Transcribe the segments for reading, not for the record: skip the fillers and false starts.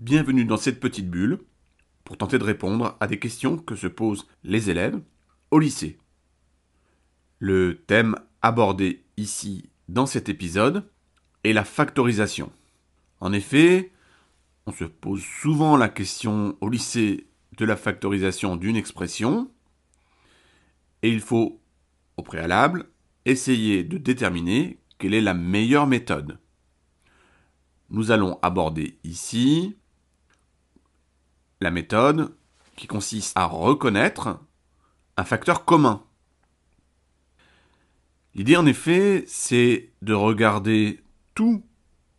Bienvenue dans cette petite bulle pour tenter de répondre à des questions que se posent les élèves au lycée. Le thème abordé ici dans cet épisode est la factorisation. En effet, on se pose souvent la question au lycée de la factorisation d'une expression et il faut, au préalable, essayer de déterminer quelle est la meilleure méthode. Nous allons aborder ici la méthode qui consiste à reconnaître un facteur commun. L'idée en effet, c'est de regarder tous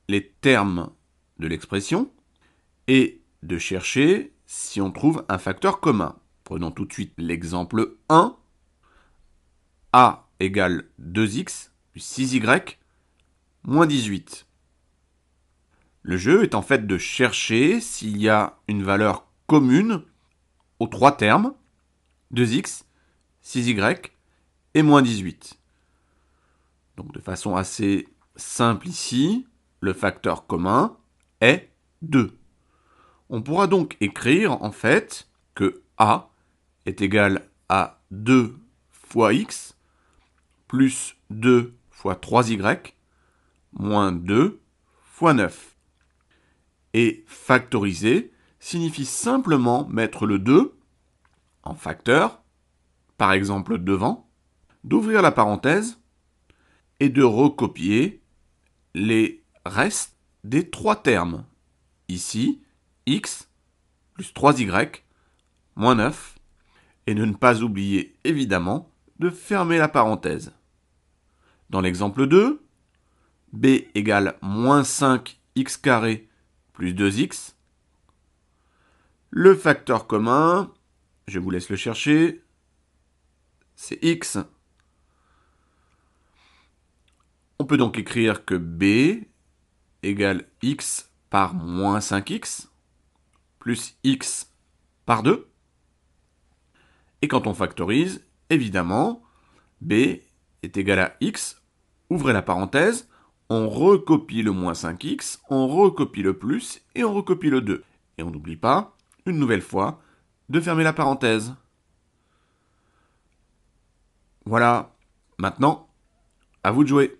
les termes de l'expression et de chercher si on trouve un facteur commun. Prenons tout de suite l'exemple 1. A égale 2x plus 6y moins 18. Le jeu est en fait de chercher s'il y a une valeur commune aux trois termes, 2x, 6y et moins 18. Donc de façon assez simple ici, le facteur commun est 2. On pourra donc écrire en fait que A est égal à 2 fois x plus 2 fois 3y moins 2 fois 9. Et factoriser signifie simplement mettre le 2 en facteur, par exemple devant, d'ouvrir la parenthèse et de recopier les restes des trois termes. Ici, x plus 3y moins 9, et de ne pas oublier évidemment de fermer la parenthèse. Dans l'exemple 2, b égale moins 5x carré plus 2x. Le facteur commun, je vous laisse le chercher, c'est x. On peut donc écrire que b égale x par moins 5x plus x par 2. Et quand on factorise, évidemment, b est égal à x, ouvrez la parenthèse, on recopie le moins 5x, on recopie le plus et on recopie le 2. Et on n'oublie pas, une nouvelle fois, de fermer la parenthèse. Voilà, maintenant, à vous de jouer.